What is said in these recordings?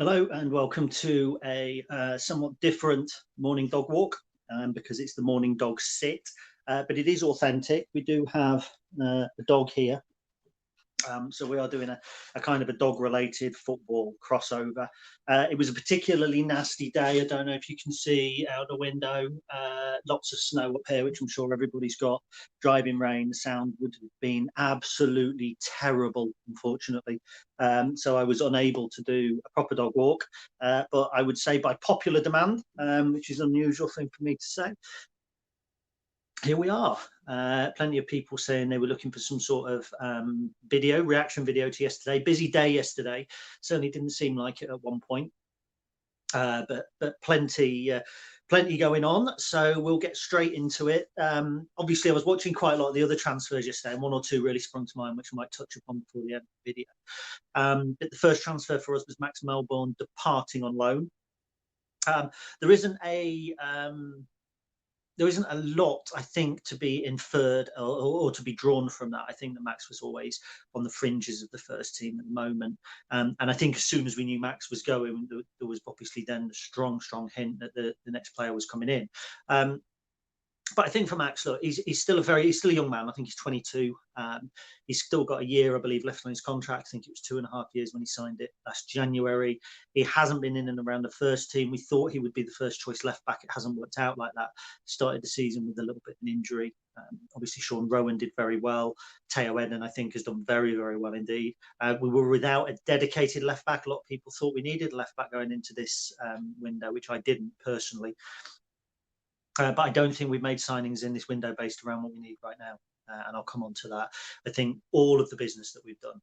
Hello and welcome to a somewhat different morning dog walk because it's the morning dog sit, but it is authentic. We do have a dog here. So we are doing a kind of a dog-related football crossover. It was a particularly nasty day. I don't know if you can see out the window. Lots of snow up here, which I'm sure everybody's got. Driving rain. The sound would have been absolutely terrible, unfortunately. So I was unable to do a proper dog walk. But I would say by popular demand, which is an unusual thing for me to say, here we are. Plenty of people saying they were looking for some sort of reaction video to yesterday. Busy day yesterday. Certainly didn't seem like it at one point. But plenty going on. So we'll get straight into it. Obviously, I was watching quite a lot of the other transfers yesterday, and one or two really sprung to mind, which I might touch upon before the end of the video. But the first transfer for us was Max Melbourne departing on loan. There isn't a lot, I think, to be inferred or to be drawn from that. I think that Max was always on the fringes of the first team at the moment. And I think as soon as we knew Max was going, there was obviously then a strong hint that the next player was coming in. But I think for Max, look, he's still a young man. I think he's 22. He's still got a year, I believe, left on his contract. I think it was 2.5 years when he signed it last January. He hasn't been in and around the first team. We thought he would be the first choice left back. It hasn't worked out like that. Started the season with a little bit of an injury. Obviously, Sean Rowan did very well. Teo Eden, I think, has done very, very well indeed. We were without a dedicated left back. A lot of people thought we needed a left back going into this window, which I didn't personally. But I don't think we've made signings in this window based around what we need right now. And I'll come on to that. I think all of the business that we've done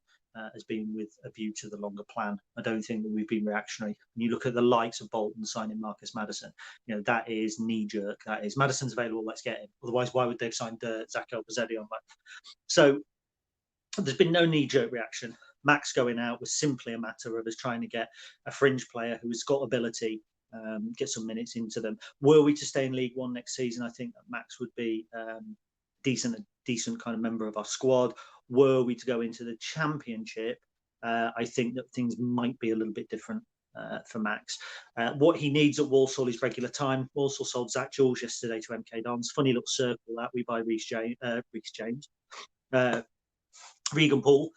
has been with a view to the longer plan. I don't think that we've been reactionary. When you look at the likes of Bolton signing Marcus Maddison, that is knee-jerk. That is, Maddison's available, let's get him. Otherwise, why would they have signed Zach Elbouzedi on that? So there's been no knee-jerk reaction. Max going out was simply a matter of us trying to get a fringe player who has got ability, get some minutes into them. Were we to stay in League One next season, I think that Max would be a decent kind of member of our squad. Were we to go into the Championship, I think that things might be a little bit different for Max. What he needs at Walsall is regular time. Walsall sold Zach Jules yesterday to MK Dons. Funny little circle that. We buy Reece James. Regan Poole,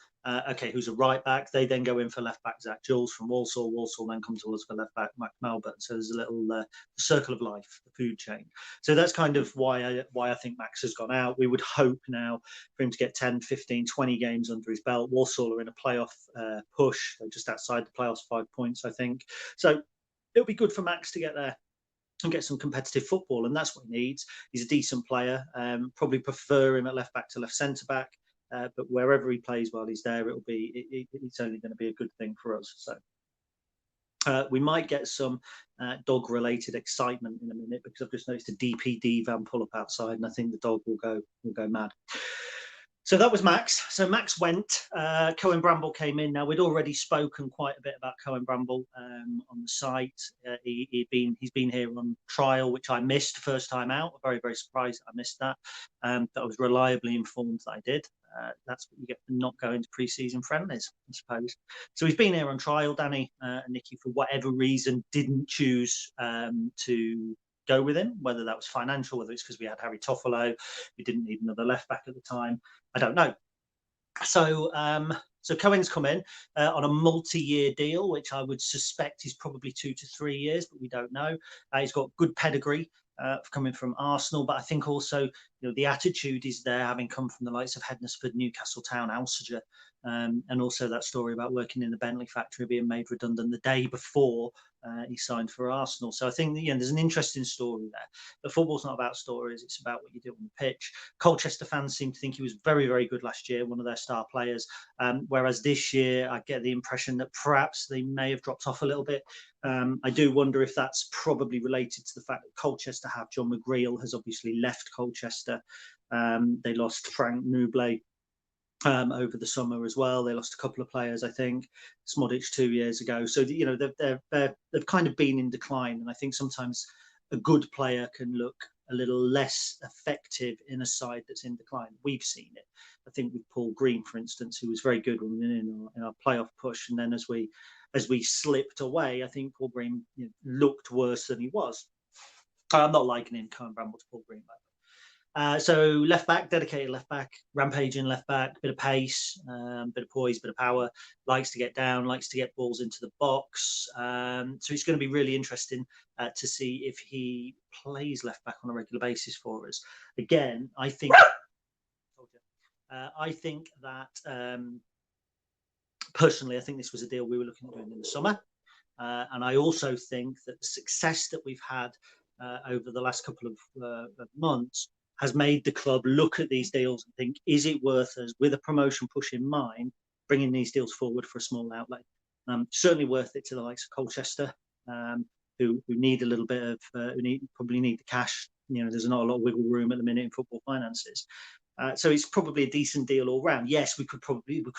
who's a right back. They then go in for left back Zach Jules from Walsall. Walsall then come to us for left back Max Melbourne. So there's a little circle of life, the food chain. So that's kind of why I think Max has gone out. We would hope now for him to get 10, 15, 20 games under his belt. Walsall are in a playoff push. They're just outside the playoffs, 5 points, I think. So it'll be good for Max to get there and get some competitive football, and that's what he needs. He's a decent player. Probably prefer him at left back to left centre back. But wherever he plays while he's there, it's only going to be a good thing for us. So we might get some dog-related excitement in a minute because I've just noticed a DPD van pull up outside, and I think the dog will go mad. So that was Max. So Max went. Cohen Bramall came in. Now we'd already spoken quite a bit about Cohen Bramall on the site. He's been here on trial, which I missed first time out. I'm very, very surprised I missed that. That I was reliably informed that I did. That's what you get for not going to pre-season friendlies, I suppose. So he's been here on trial. Danny and Nicky, for whatever reason, didn't choose to go with him, whether that was financial, whether it's because we had Harry Toffolo, we didn't need another left back at the time. I don't know. So Cohen's come in on a multi-year deal, which I would suspect is probably 2 to 3 years, but we don't know. He's got good pedigree coming from Arsenal, but I think also the attitude is there, having come from the likes of Hednesford, Newcastle Town, Alsager, and also that story about working in the Bentley factory, being made redundant the day before he signed for Arsenal. So I think there's an interesting story there. But football's not about stories; it's about what you do on the pitch. Colchester fans seem to think he was very, very good last year, one of their star players. Whereas this year, I get the impression that perhaps they may have dropped off a little bit. I do wonder if that's probably related to the fact that Colchester have John McGreal has obviously left Colchester. They lost Frank Nublet over the summer as well. They lost a couple of players, I think. Smodic 2 years ago. So they've kind of been in decline, and I think sometimes a good player can look a little less effective in a side that's in decline. We've seen it. I think with Paul Green, for instance, who was very good in our playoff push, and then as we slipped away, I think Paul Green looked worse than he was. I'm not likening Cohen Bramall to Paul Green, so left back, dedicated left back, rampaging left back, bit of pace, bit of poise, bit of power, likes to get down, likes to get balls into the box. So it's going to be really interesting to see if he plays left back on a regular basis for us. Again, I think that personally, I think this was a deal we were looking at doing in the summer. And I also think that the success that we've had over the last couple of months has made the club look at these deals and think, is it worth us, with a promotion push in mind, bringing these deals forward for a small outlay? Certainly worth it to the likes of Colchester, who need a little bit of, probably need the cash. There's not a lot of wiggle room at the minute in football finances. So it's probably a decent deal all round. Yes, we could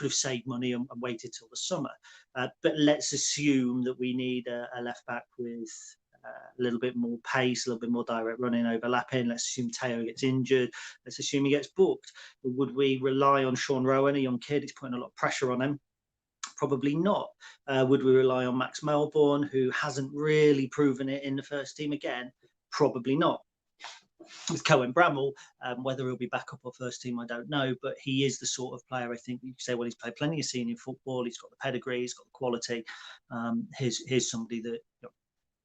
have saved money and waited till the summer, but let's assume that we need a left back with a little bit more pace, a little bit more direct running, overlapping. Let's assume Teo gets injured. Let's assume he gets booked. Would we rely on Sean Rowan, a young kid? He's putting a lot of pressure on him. Probably not. Would we rely on Max Melbourne, who hasn't really proven it in the first team again? Probably not. With Cohen Bramall, whether he'll be back up or first team, I don't know, but he is the sort of player, I think you could say, well, he's played plenty of senior football, he's got the pedigree, he's got the quality. Here's somebody that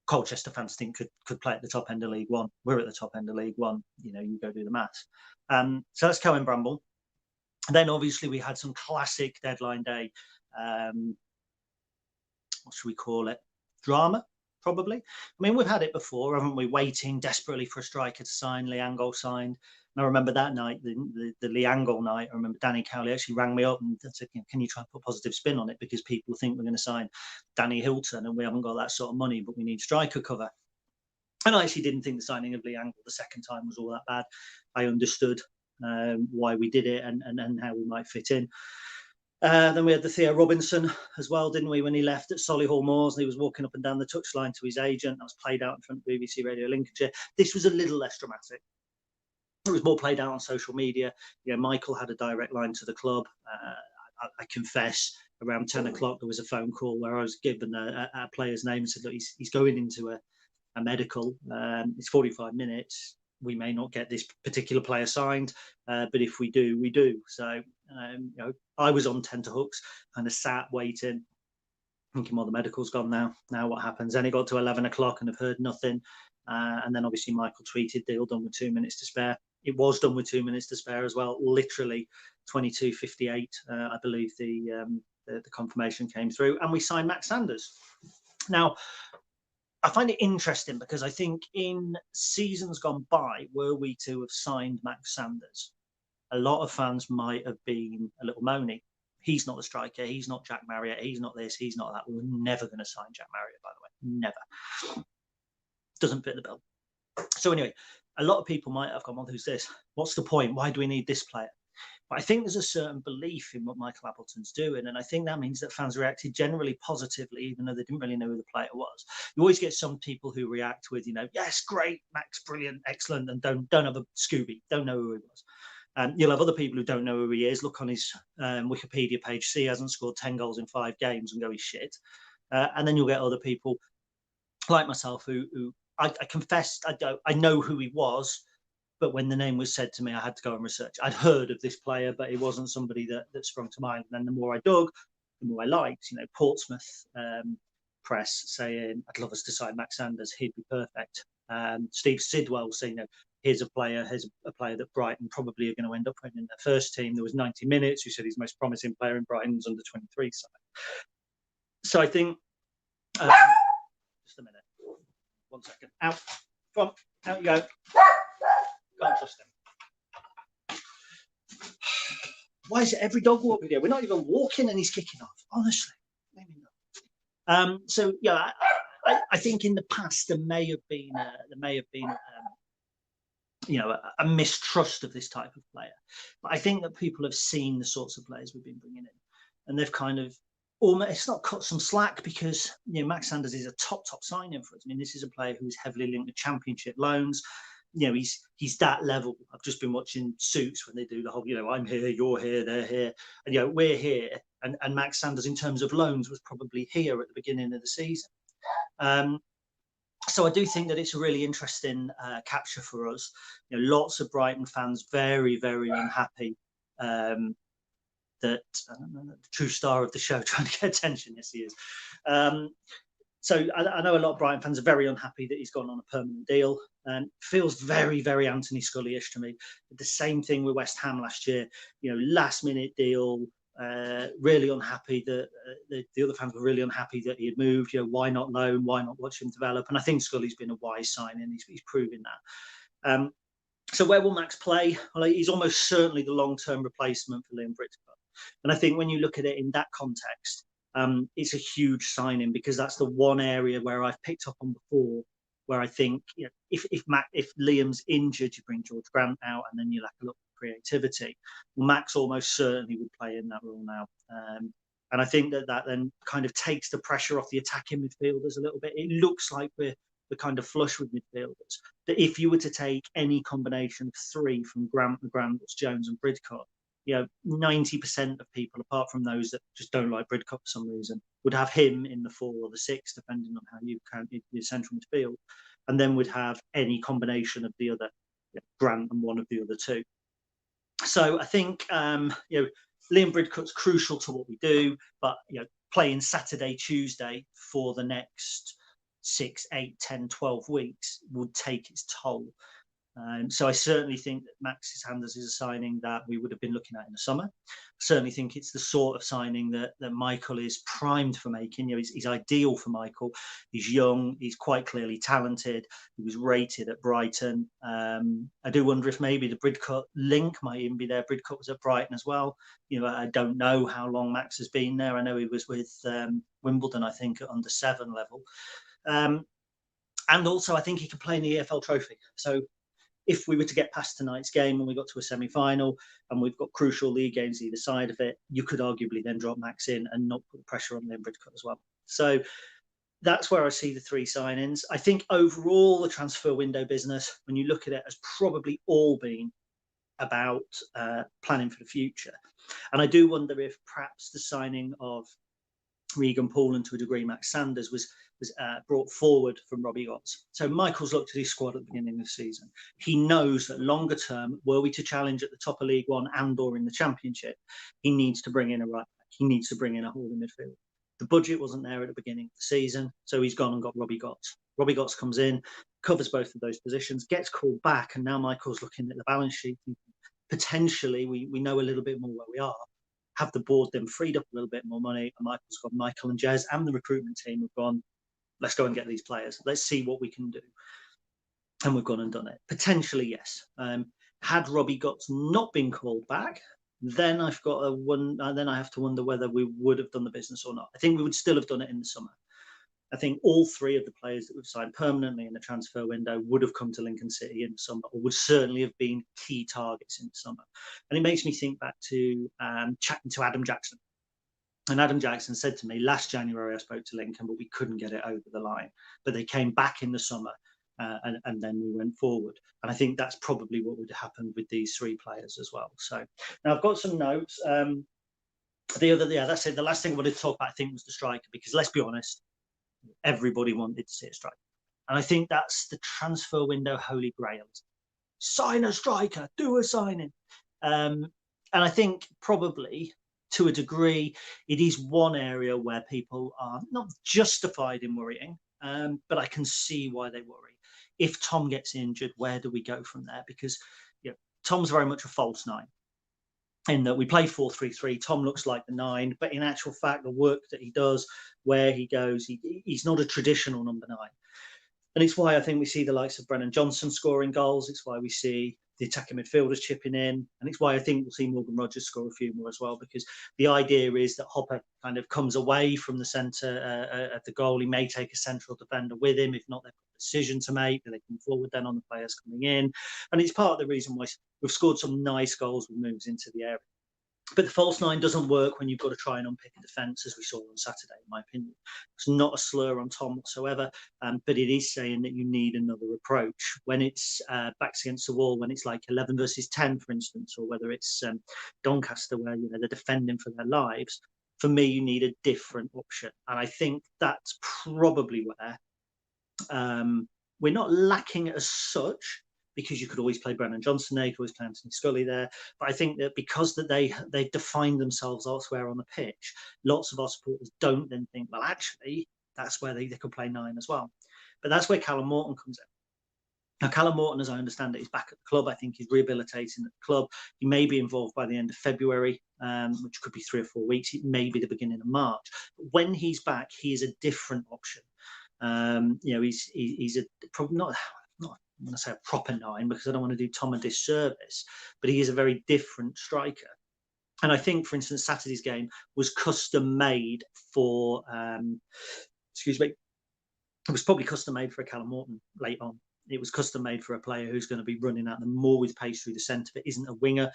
Colchester fans think could play at the top end of League One. We're at the top end of League One. You go do the maths. So that's Cohen Bramall. Then obviously we had some classic deadline day, what should we call it? Drama, probably. I mean, we've had it before, haven't we? Waiting desperately for a striker to sign. Liangol signed. And I remember that night, the Liangol night, I remember Danny Cowley actually rang me up and said, can you try and put a positive spin on it? Because people think we're going to sign Danny Hilton and we haven't got that sort of money, but we need striker cover. And I actually didn't think the signing of Liangol the second time was all that bad. I understood why we did it and how we might fit in. Then we had the Theo Robinson as well, didn't we, when he left at Solihull Moors and he was walking up and down the touchline to his agent. That was played out in front of BBC Radio Lincolnshire. This was a little less dramatic. It was more played out on social media. Michael had a direct line to the club. I confess, around 10 o'clock, there was a phone call where I was given a player's name and said, look, he's going into a medical. It's 45 minutes. We may not get this particular player signed, but if we do, we do. So, I was on tenterhooks, kind of sat waiting, thinking, well, the medical's gone now. Now what happens? Then it got to 11 o'clock and I've heard nothing. And then obviously Michael tweeted, deal done with 2 minutes to spare. It was done with 2 minutes to spare as well. Literally 22:58, I believe the confirmation came through, and we signed Max Sanders. Now, I find it interesting because I think in seasons gone by, were we to have signed Max Sanders, a lot of fans might have been a little moany. He's not the striker. He's not Jack Marriott. He's not this. He's not that. We're never going to sign Jack Marriott, by the way. Never. Doesn't fit the bill. So anyway, a lot of people might have gone, well, who's this? What's the point? Why do we need this player? But I think there's a certain belief in what Michael Appleton's doing. And I think that means that fans reacted generally positively, even though they didn't really know who the player was. You always get some people who react with, yes, great, Max, brilliant, excellent, and don't have a Scooby, don't know who he was. You'll have other people who don't know who he is, look on his Wikipedia page, see he hasn't scored 10 goals in 5 games and go, he's shit. And then you'll get other people like myself who I confess, I know who he was, but when the name was said to me, I had to go and research. I'd heard of this player, but it wasn't somebody that sprung to mind. And then the more I dug, the more I liked. Portsmouth press saying, I'd love us to sign Max Sanders, he'd be perfect. Steve Sidwell saying, here's a player that Brighton probably are going to end up in their first team. There was 90 minutes. Who said he's the most promising player in Brighton's under 23 side. So I think, just a minute. 1 second. Out. Come on. Out you go. Can't trust him. Why is it every dog walk video? We're not even walking and he's kicking off. Honestly. Maybe not. So yeah, I think in the past there may have been a mistrust of this type of player. But I think that people have seen the sorts of players we've been bringing in, and they've kind of almost not cut some slack, because Max Sanders is a top signing for us. I mean, this is a player who is heavily linked to Championship loans. he's that level. I've just been watching Suits when they do the whole, I'm here, you're here, they're here, and we're here. And Max Sanders, in terms of loans, was probably here at the beginning of the season. So I do think that it's a really interesting capture for us. Lots of Brighton fans very, very unhappy that the true star of the show trying to get attention. Yes, he is. So I know a lot of Brighton fans are very unhappy that he's gone on a permanent deal. Feels very, very Anthony Scully-ish to me. The same thing with West Ham last year. Last minute deal. Really unhappy that the other fans were really unhappy that he had moved. Why not loan? Why not watch him develop? And I think Scully's been a wise signing. He's proving that. So where will Max play? Well, he's almost certainly the long-term replacement for Liam Bridcutt. And I think when you look at it in that context, it's a huge signing, because that's the one area where I've picked up on before, where I think if Liam's injured, you bring George Grant out, and then you lack a lot of creativity. Well, Max almost certainly would play in that role now, and I think that then kind of takes the pressure off the attacking midfielders a little bit. It looks like we're kind of flush with midfielders. That if you were to take any combination of three from Grant, McGrandles, Jones, and Bridcutt, 90% of people, apart from those that just don't like Bridcutt for some reason, would have him in the 4 or the 6, depending on how you count your central midfield, and then would have any combination of the other, Grant and one of the other 2. So I think Liam Bridcutt's crucial to what we do, but playing Saturday, Tuesday for the next 6, 8, 10, 12 weeks would take its toll. So I certainly think that Max Sanders is a signing that we would have been looking at in the summer. I certainly think it's the sort of signing that Michael is primed for making. He's ideal for Michael. He's young. He's quite clearly talented. He was rated at Brighton. I do wonder if maybe the Bridcutt link might even be there. Bridcutt was at Brighton as well. I don't know how long Max has been there. I know he was with Wimbledon, I think, at under 7 level. And also, I think he can play in the EFL Trophy. So if we were to get past tonight's game and we got to a semi-final and we've got crucial league games either side of it, you could arguably then drop Max in and not put the pressure on Liam Bridcutt as well. So that's where I see the 3 signings. I think overall the transfer window business, when you look at it, has probably all been about planning for the future. And I do wonder if perhaps the signing of Regan Poole and to a degree Max Sanders was brought forward from Robbie Gotts. So Michael's looked at his squad at the beginning of the season. He knows that longer term, were we to challenge at the top of League One and or in the Championship, he needs to bring in a right back. He needs to bring in a holding midfield. The budget wasn't there at the beginning of the season, so he's gone and got Robbie Gotts. Robbie Gotts comes in, covers both of those positions, gets called back, and now Michael's looking at the balance sheet. Potentially, we know a little bit more where we are. Have the board then freed up a little bit more money, and Michael and Jez and the recruitment team have gone, let's go and get these players. Let's see what we can do. And we've gone and done it. Potentially, yes. Had Robbie Gotts not been called back, then I have to wonder whether we would have done the business or not. I think we would still have done it in the summer. I think all 3 of the players that we've signed permanently in the transfer window would have come to Lincoln City in the summer, or would certainly have been key targets in the summer. And it makes me think back to chatting to Adam Jackson. And Adam Jackson said to me, last January I spoke to Lincoln, but we couldn't get it over the line. But they came back in the summer and then we went forward. And I think that's probably what would have happened with these 3 players as well. So now I've got some notes. That's it. The last thing I wanted to talk about, I think, was the striker, because let's be honest, everybody wanted to see a striker. And I think that's the transfer window holy grail. Sign a striker, do a signing. And I think probably, to a degree, it is one area where people are not justified in worrying, but I can see why they worry. If Tom gets injured, where do we go from there? Because Tom's very much a false 9. In that we play 4-3-3, Tom looks like the 9, but in actual fact, the work that he does, where he goes, he's not a traditional number 9. And it's why I think we see the likes of Brennan Johnson scoring goals. It's why we see the attacking midfielders chipping in. And it's why I think we'll see Morgan Rogers score a few more as well, because the idea is that Hopper kind of comes away from the centre of the goal. He may take a central defender with him. If not, they've got a decision to make. They come forward then on the players coming in. And it's part of the reason why we've scored some nice goals with moves into the area. But the false nine doesn't work when you've got to try and unpick a defence, as we saw on Saturday, in my opinion. It's not a slur on Tom whatsoever, but it is saying that you need another approach. When it's backs against the wall, when it's like 11 versus 10, for instance, or whether it's Doncaster, where they're defending for their lives, for me, you need a different option. And I think that's probably where we're not lacking as such, because you could always play Brennan Johnson there, you could always play Anthony Scully there. But I think that because that they've defined themselves elsewhere on the pitch, lots of our supporters don't then think, well, actually, that's where they could play 9 as well. But that's where Callum Morton comes in. Now, Callum Morton, as I understand it, is back at the club. I think he's rehabilitating at the club. He may be involved by the end of February, which could be 3 or 4 weeks. It may be the beginning of March. But when he's back, he is a different option. He's a probably not I'm going to say a proper 9, because I don't want to do Tom a disservice, but he is a very different striker. And I think, for instance, Saturday's game was custom made for, it was probably custom made for a Callum Morton late on. It was custom made for a player who's going to be running at them more with pace through the centre, but isn't a winger.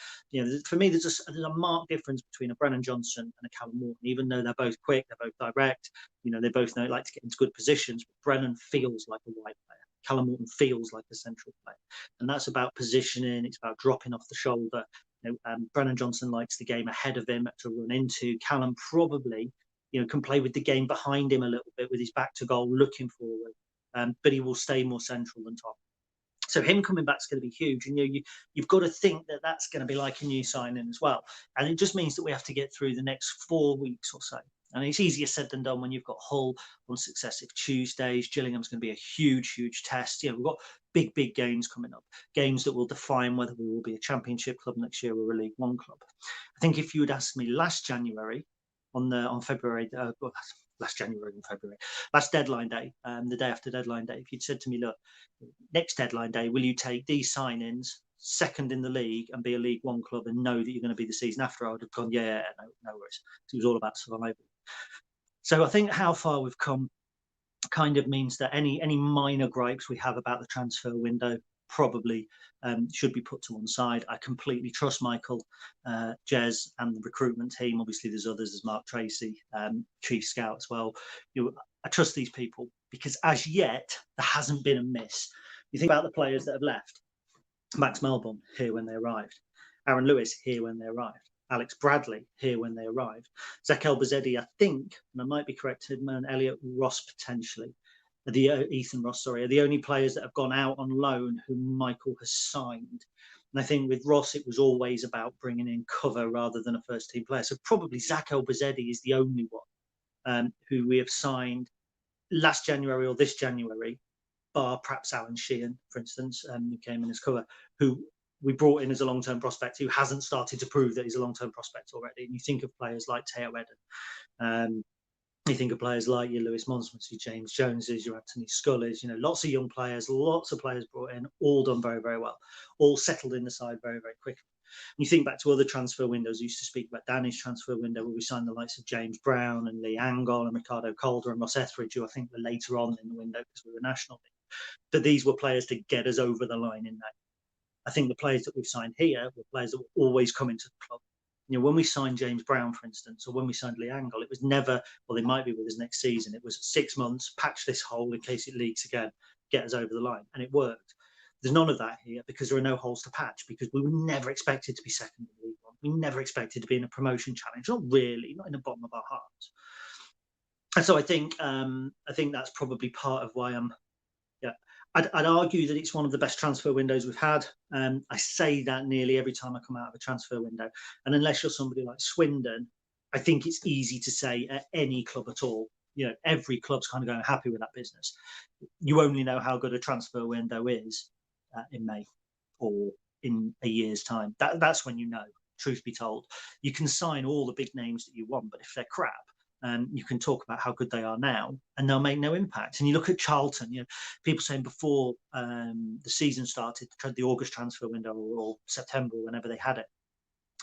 For me, there's a marked difference between a Brennan Johnson and a Callum Morton, even though they're both quick, they're both direct. They both know like to get into good positions. But Brennan feels like a wide player. Callum Morton feels like a central player, and that's about positioning. It's about dropping off the shoulder. Brennan Johnson likes the game ahead of him to run into. Callum probably, can play with the game behind him a little bit with his back to goal, looking forward. But he will stay more central than Tom. So him coming back is going to be huge. And you've got to think that that's going to be like a new signing as well. And it just means that we have to get through the next 4 weeks or so. And it's easier said than done when you've got Hull on successive Tuesdays. Gillingham's going to be a huge, huge test. We've got big games coming up, games that will define whether we will be a Championship club next year or a League One club. I think if you had asked me last January, last deadline day, the day after deadline day, if you'd said to me, look, next deadline day, will you take these signings, second in the league, and be a League One club and know that you're going to be the season after, I would have gone, no worries. It was all about survival. So I think how far we've come kind of means that any minor gripes we have about the transfer window probably should be put to one side. I completely trust Michael, Jez, and the recruitment team. Obviously, there's others, there's Mark Tracy, Chief Scout as well. I trust these people, because as yet, there hasn't been a miss. You think about the players that have left. Max Melbourne, here when they arrived. Aaron Lewis, here when they arrived. Alex Bradley, here when they arrived. Zach Elbazedi, I think, and I might be corrected, and Elliot Ross potentially. Ethan Ross, sorry, are the only players that have gone out on loan who Michael has signed. And I think with Ross, it was always about bringing in cover rather than a first-team player. So probably Zach Elbazedi is the only one who we have signed last January or this January, bar perhaps Alan Sheehan, for instance, who came in as cover, who we brought in as a long-term prospect who hasn't started to prove that he's a long-term prospect already. And you think of players like Teo Eden. You think of players like your Lewis Monsmouths, your James Joneses, your Anthony Scullys, lots of young players, lots of players brought in, all done very, very well, all settled in the side very, very quickly. And you think back to other transfer windows. I used to speak about Danny's transfer window, where we signed the likes of James Brown and Lee Angol and Ricardo Calder and Ross Etheridge, who I think were later on in the window because we were national. But these were players to get us over the line in that. I think the players that we've signed here were players that will always come into the club. When we signed James Brown, for instance, or when we signed Lee Angol, it was never, well, they might be with us next season. It was 6 months, patch this hole in case it leaks again, get us over the line. And it worked. There's none of that here because there are no holes to patch, because we were never expected to be second in League One. We never expected to be in a promotion challenge. Not really, not in the bottom of our hearts. And so I think that's probably part of why I'd argue that it's one of the best transfer windows we've had. I say that nearly every time I come out of a transfer window. And unless you're somebody like Swindon, I think it's easy to say at any club at all. Every club's kind of going happy with that business. You only know how good a transfer window is in May or in a year's time. That's when you know, truth be told. You can sign all the big names that you want, but if they're crap, you can talk about how good they are now, and they'll make no impact. And you look at Charlton, people saying before the season started, the August transfer window or September, whenever they had it,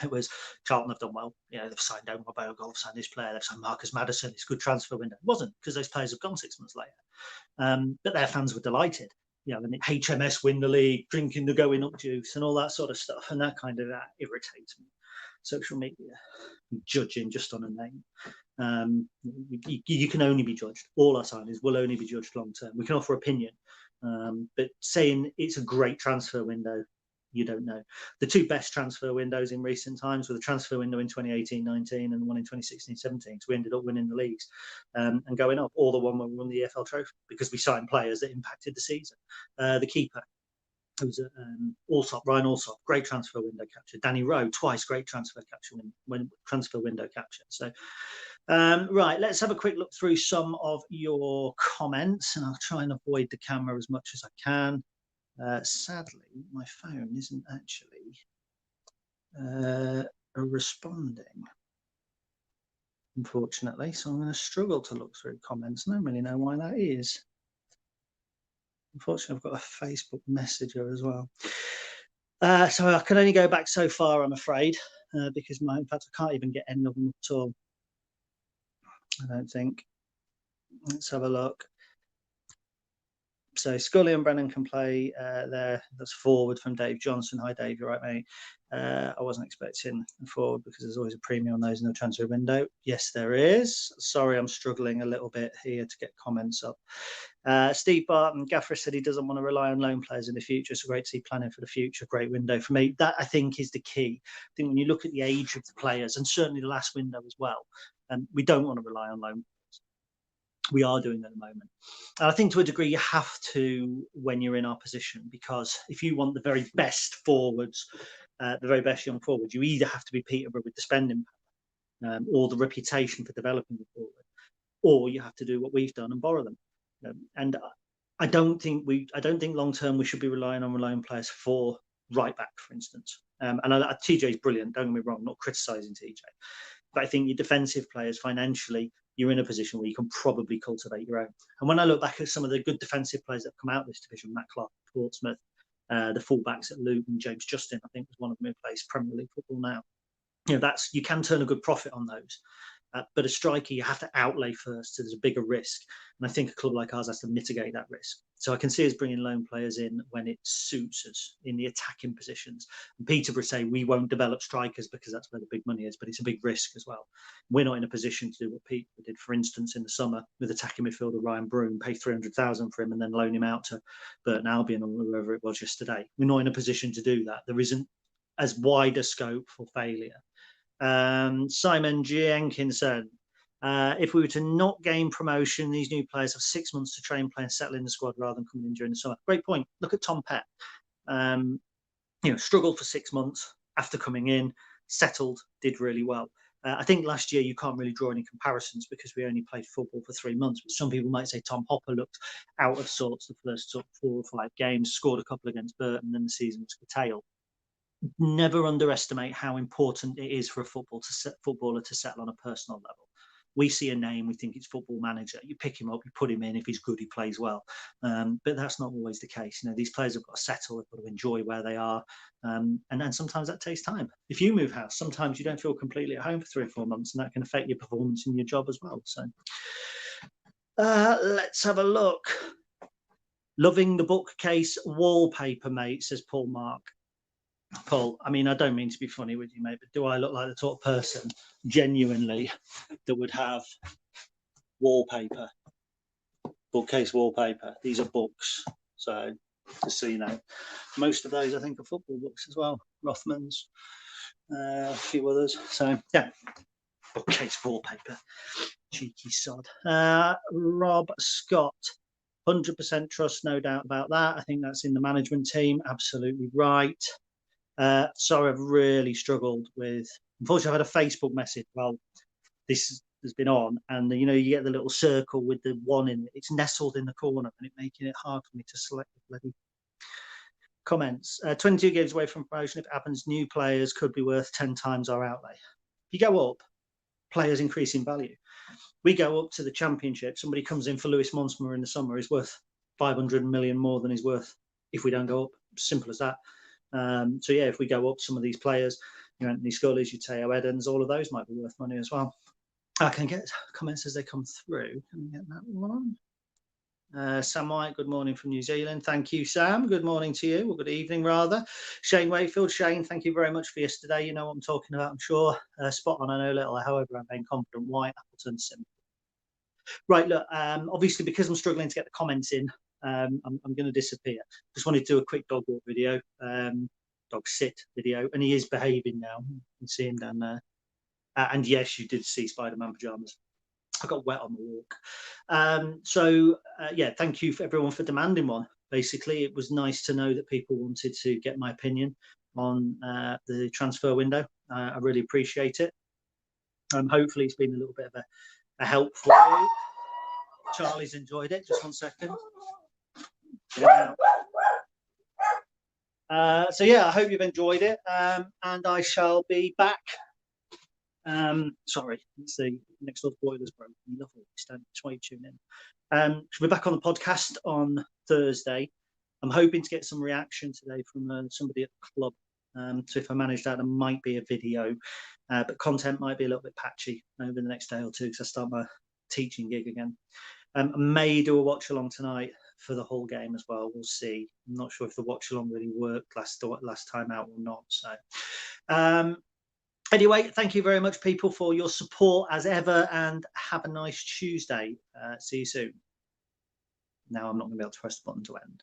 it was Charlton have done well. They've signed Omar Bogle, they've signed this player, they've signed Marcus Maddison. It's a good transfer window. It wasn't, because those players have gone 6 months later. But their fans were delighted. And HMS win the league, drinking the going up juice and all that sort of stuff. And that kind of irritates me. social media, judging just on a name. You can only be judged. All our signings will only be judged long term. We can offer opinion, but saying it's a great transfer window, you don't know. The two best transfer windows in recent times were the transfer window in 2018-19 and the one in 2016-17. So we ended up winning the leagues and going up, or the one where we won the EFL trophy because we signed players that impacted the season. The keeper, who was Ryan Allsop, great transfer window capture. Danny Rowe, twice great transfer window capture. So right, let's have a quick look through some of your comments, and I'll try and avoid the camera as much as I can. Sadly, my phone isn't actually responding, unfortunately, so I'm going to struggle to look through comments. I don't really know why that is. Unfortunately, I've got a Facebook Messenger as well. So I can only go back so far, I'm afraid, because in fact, I can't even get any of them at all. I don't think. Let's have a look. So Scully and Brennan can play there. That's forward from Dave Johnson. Hi, Dave. You're right, mate. I wasn't expecting a forward because there's always a premium on those in the transfer window. Yes, there is. Sorry, I'm struggling a little bit here to get comments up. Steve Barton, Gaffer said he doesn't want to rely on loan players in the future. So great to see planning for the future. Great window for me. That, I think, is the key. I think when you look at the age of the players, and certainly the last window as well, we don't want to rely on loan. We are doing that at the moment. And I think to a degree you have to when you're in our position, because if you want the very best forwards, the very best young forwards, you either have to be Peterborough with the spending power or the reputation for developing the forward, or you have to do what we've done and borrow them. And I don't think long term we should be relying on loan players for right back, for instance. And TJ is brilliant. Don't get me wrong, not criticising TJ, but I think your defensive players financially, you're in a position where you can probably cultivate your own. And when I look back at some of the good defensive players that have come out of this division, Matt Clark, Portsmouth, the fullbacks at Luton, James Justin, I think was one of them who plays Premier League football now. You can turn a good profit on those. But a striker, you have to outlay first, so there's a bigger risk. And I think a club like ours has to mitigate that risk. So I can see us bringing loan players in when it suits us in the attacking positions. And Peterborough say we won't develop strikers because that's where the big money is, but it's a big risk as well. We're not in a position to do what Peterborough did, for instance, in the summer with attacking midfielder Ryan Broom, pay $300,000 for him and then loan him out to Burton Albion or whoever it was yesterday. We're not in a position to do that. There isn't as wide a scope for failure. Simon Jenkinson, if we were to not gain promotion, these new players have 6 months to train, play and settle in the squad rather than coming in during the summer. Great point. Look at Tom Pett. Struggled for 6 months after coming in, settled, did really well. I think last year you can't really draw any comparisons because we only played football for 3 months. But some people might say Tom Hopper looked out of sorts the first 4 or 5 games, scored a couple against Burton, and then the season was curtailed. Never underestimate how important it is for a footballer to settle on a personal level. We see a name, we think it's Football Manager. You pick him up, you put him in. If he's good, he plays well. But that's not always the case. These players have got to settle, they've got to enjoy where they are. And sometimes that takes time. If you move house, sometimes you don't feel completely at home for 3 or 4 months, and that can affect your performance in your job as well. So let's have a look. Loving the bookcase wallpaper, mate, says Paul Mark. Paul, I mean, I don't mean to be funny with you, mate, but do I look like the sort of person, genuinely, that would have wallpaper, bookcase wallpaper? These are books, so just so you know. Most of those, I think, are football books as well. Rothmans, a few others. So, yeah, bookcase wallpaper. Cheeky sod. Rob Scott. 100% trust, no doubt about that. I think that's in the management team. Absolutely right. Sorry, I've really struggled with. Unfortunately, I've had a Facebook message. Well, this has been on, and you get the little circle with the one in it. It's nestled in the corner, and it's making it hard for me to select the bloody comments. 22 games away from promotion. If it happens, new players could be worth 10 times our outlay. If you go up, players increase in value. We go up to the Championship. Somebody comes in for Lewis Monsma in the summer is worth 500 million more than he's worth if we don't go up. Simple as that. So yeah, if we go up, some of these players, Anthony Scully's, Teo Edens, all of those might be worth money as well. I can get comments as they come through. Can we get that one? Sam White, good morning from New Zealand. Thank you, Sam. Good morning to you, or good evening, rather. Shane Wakefield, Shane, thank you very much for yesterday. You know what I'm talking about, I'm sure. Spot on, I know little, however, I'm being confident. White, Appleton, simple. Right, look, obviously, because I'm struggling to get the comments in, I'm going to disappear. Just wanted to do a quick dog walk video, dog sit video, and he is behaving now. You can see him down there. And yes, you did see Spider-Man pyjamas. I got wet on the walk. Yeah, thank you for everyone for demanding one. Basically, it was nice to know that people wanted to get my opinion on the transfer window. I really appreciate it. Hopefully, it's been a little bit of a help for you. Charlie's enjoyed it. Just 1 second. Yeah. So yeah, I hope you've enjoyed it, and I shall be back. Sorry, it's the next door boiler's broken. Lovely, that's why you tune in. We're back on the podcast on Thursday. I'm hoping to get some reaction today from somebody at the club. So if I manage that, there might be a video, but content might be a little bit patchy over the next day or two because I start my teaching gig again. I may do a watch along tonight for the whole game as well. We'll see. I'm not sure if the watch along really worked last time out or not. So anyway, thank you very much, people, for your support as ever, and have a nice Tuesday. See you soon. Now I'm not going to be able to press the button to end.